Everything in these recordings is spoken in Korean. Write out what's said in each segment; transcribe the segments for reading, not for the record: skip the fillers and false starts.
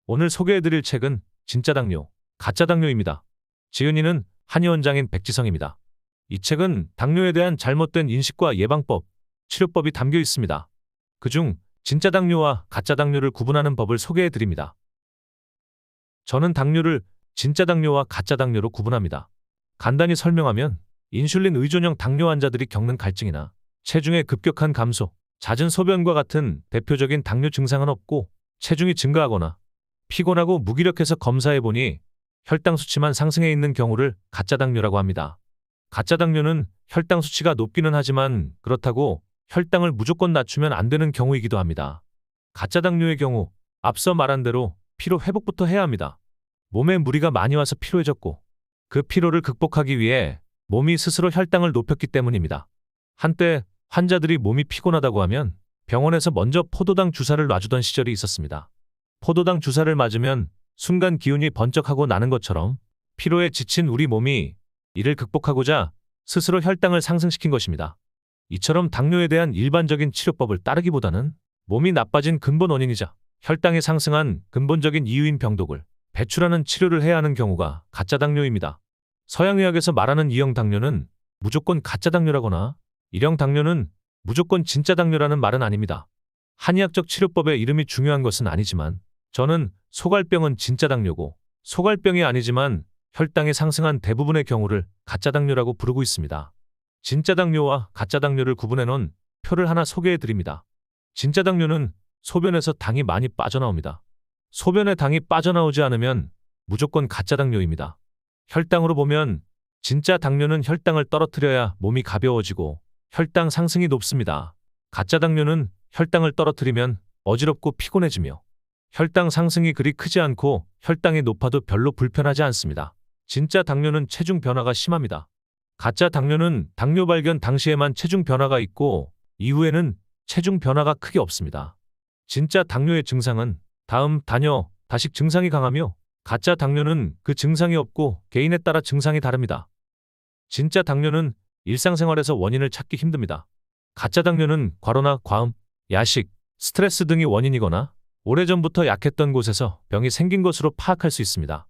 오늘 소개해드릴 책은 진짜 당뇨, 가짜 당뇨입니다. 지은이는 한의원장인 백지성입니다. 이 책은 당뇨에 대한 잘못된 인식과 예방법, 치료법이 담겨 있습니다. 그중 진짜 당뇨와 가짜 당뇨를 구분하는 법을 소개해드립니다. 저는 당뇨를 진짜 당뇨와 가짜 당뇨로 구분합니다. 간단히 설명하면 인슐린 의존형 당뇨 환자들이 겪는 갈증이나 체중의 급격한 감소, 잦은 소변과 같은 대표적인 당뇨 증상은 없고 체중이 증가하거나 피곤하고 무기력해서 검사해보니 혈당 수치만 상승해 있는 경우를 가짜 당뇨라고 합니다. 가짜 당뇨는 혈당 수치가 높기는 하지만 그렇다고 혈당을 무조건 낮추면 안 되는 경우이기도 합니다. 가짜 당뇨의 경우 앞서 말한 대로 피로 회복부터 해야 합니다. 몸에 무리가 많이 와서 피로해졌고 그 피로를 극복하기 위해 몸이 스스로 혈당을 높였기 때문입니다. 한때 환자들이 몸이 피곤하다고 하면 병원에서 먼저 포도당 주사를 놔주던 시절이 있었습니다. 포도당 주사를 맞으면 순간 기운이 번쩍하고 나는 것처럼 피로에 지친 우리 몸이 이를 극복하고자 스스로 혈당을 상승시킨 것입니다. 이처럼 당뇨에 대한 일반적인 치료법을 따르기보다는 몸이 나빠진 근본 원인이자 혈당이 상승한 근본적인 이유인 병독을 배출하는 치료를 해야 하는 경우가 가짜 당뇨입니다. 서양의학에서 말하는 2형 당뇨는 무조건 가짜 당뇨라거나 1형 당뇨는 무조건 진짜 당뇨라는 말은 아닙니다. 한의학적 치료법의 이름이 중요한 것은 아니지만 저는 소갈병은 진짜 당뇨고 소갈병이 아니지만 혈당이 상승한 대부분의 경우를 가짜 당뇨라고 부르고 있습니다. 진짜 당뇨와 가짜 당뇨를 구분해 놓은 표를 하나 소개해 드립니다. 진짜 당뇨는 소변에서 당이 많이 빠져나옵니다. 소변에 당이 빠져나오지 않으면 무조건 가짜 당뇨입니다. 혈당으로 보면 진짜 당뇨는 혈당을 떨어뜨려야 몸이 가벼워지고 혈당 상승이 높습니다. 가짜 당뇨는 혈당을 떨어뜨리면 어지럽고 피곤해지며 혈당 상승이 그리 크지 않고 혈당이 높아도 별로 불편하지 않습니다. 진짜 당뇨는 체중 변화가 심합니다. 가짜 당뇨는 당뇨 발견 당시에만 체중 변화가 있고 이후에는 체중 변화가 크게 없습니다. 진짜 당뇨의 증상은 다음 단여, 다식 증상이 강하며 가짜 당뇨는 그 증상이 없고 개인에 따라 증상이 다릅니다. 진짜 당뇨는 일상생활에서 원인을 찾기 힘듭니다. 가짜 당뇨는 과로나 과음, 야식, 스트레스 등이 원인이거나 오래전부터 약했던 곳에서 병이 생긴 것으로 파악할 수 있습니다.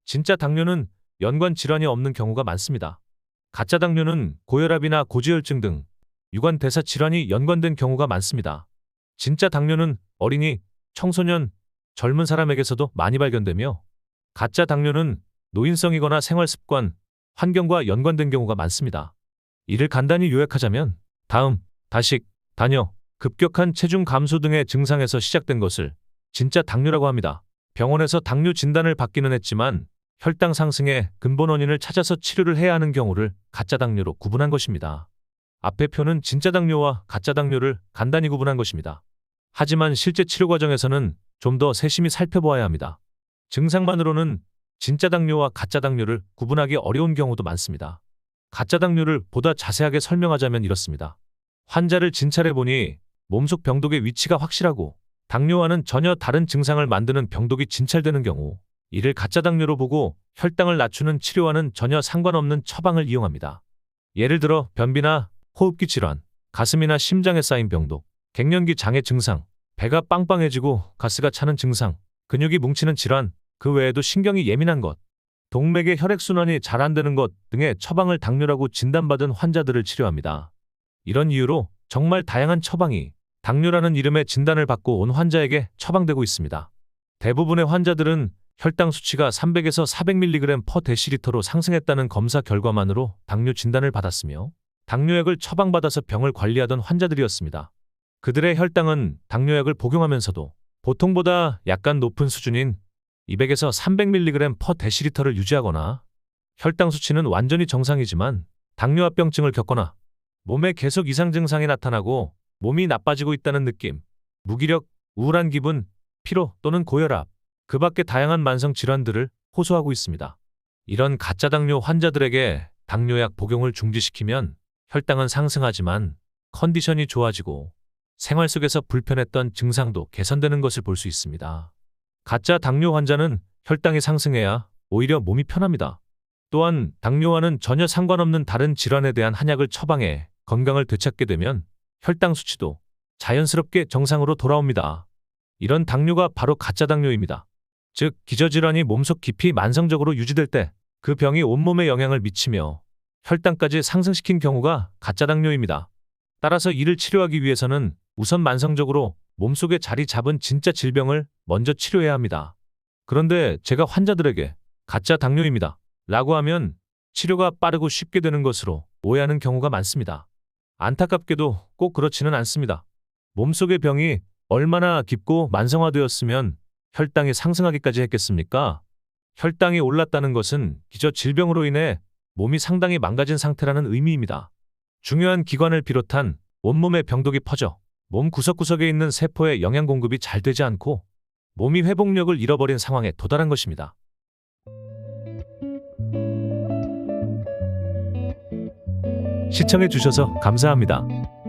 진짜 당뇨는 연관 질환이 없는 경우가 많습니다. 가짜 당뇨는 고혈압이나 고지혈증 등 유관 대사 질환이 연관된 경우가 많습니다. 진짜 당뇨는 어린이, 청소년, 젊은 사람에게서도 많이 발견되며 가짜 당뇨는 노인성이거나 생활습관, 환경과 연관된 경우가 많습니다. 이를 간단히 요약하자면 다음, 다식, 단여, 급격한 체중 감소 등의 증상에서 시작된 것을 진짜 당뇨라고 합니다. 병원에서 당뇨 진단을 받기는 했지만 혈당 상승의 근본 원인을 찾아서 치료를 해야 하는 경우를 가짜 당뇨로 구분한 것입니다. 앞의 표는 진짜 당뇨와 가짜 당뇨를 간단히 구분한 것입니다. 하지만 실제 치료 과정에서는 좀 더 세심히 살펴보아야 합니다. 증상만으로는 진짜 당뇨와 가짜 당뇨를 구분하기 어려운 경우도 많습니다. 가짜 당뇨를 보다 자세하게 설명하자면 이렇습니다. 환자를 진찰해 보니 몸속 병독의 위치가 확실하고 당뇨와는 전혀 다른 증상을 만드는 병독이 진찰되는 경우 이를 가짜 당뇨로 보고 혈당을 낮추는 치료와는 전혀 상관없는 처방을 이용합니다. 예를 들어 변비나 호흡기 질환, 가슴이나 심장에 쌓인 병독, 갱년기 장애 증상, 배가 빵빵해지고 가스가 차는 증상, 근육이 뭉치는 질환, 그 외에도 신경이 예민한 것, 동맥의 혈액순환이 잘 안 되는 것 등의 처방을 당뇨라고 진단받은 환자들을 치료합니다. 이런 이유로 정말 다양한 처방이 당뇨라는 이름의 진단을 받고 온 환자에게 처방되고 있습니다. 대부분의 환자들은 혈당 수치가 300에서 400mg/dl로 상승했다는 검사 결과만으로 당뇨 진단을 받았으며 당뇨약을 처방받아서 병을 관리하던 환자들이었습니다. 그들의 혈당은 당뇨약을 복용하면서도 보통보다 약간 높은 수준인 200에서 300mg/dl를 유지하거나 혈당 수치는 완전히 정상이지만 당뇨합병증을 겪거나 몸에 계속 이상 증상이 나타나고 몸이 나빠지고 있다는 느낌, 무기력, 우울한 기분, 피로 또는 고혈압, 그 밖의 다양한 만성 질환들을 호소하고 있습니다. 이런 가짜 당뇨 환자들에게 당뇨약 복용을 중지시키면 혈당은 상승하지만 컨디션이 좋아지고 생활 속에서 불편했던 증상도 개선되는 것을 볼 수 있습니다. 가짜 당뇨 환자는 혈당이 상승해야 오히려 몸이 편합니다. 또한 당뇨와는 전혀 상관없는 다른 질환에 대한 한약을 처방해 건강을 되찾게 되면 혈당 수치도 자연스럽게 정상으로 돌아옵니다. 이런 당뇨가 바로 가짜 당뇨입니다. 즉 기저질환이 몸속 깊이 만성적으로 유지될 때 그 병이 온몸에 영향을 미치며 혈당까지 상승시킨 경우가 가짜 당뇨입니다. 따라서 이를 치료하기 위해서는 우선 만성적으로 몸속에 자리 잡은 진짜 질병을 먼저 치료해야 합니다. 그런데 제가 환자들에게 가짜 당뇨입니다 라고 하면 치료가 빠르고 쉽게 되는 것으로 오해하는 경우가 많습니다. 안타깝게도 꼭 그렇지는 않습니다. 몸속의 병이 얼마나 깊고 만성화되었으면 혈당이 상승하기까지 했겠습니까? 혈당이 올랐다는 것은 기저 질병으로 인해 몸이 상당히 망가진 상태라는 의미입니다. 중요한 기관을 비롯한 온몸에 병독이 퍼져 몸 구석구석에 있는 세포에 영양 공급이 잘 되지 않고 몸이 회복력을 잃어버린 상황에 도달한 것입니다. 시청해 주셔서 감사합니다.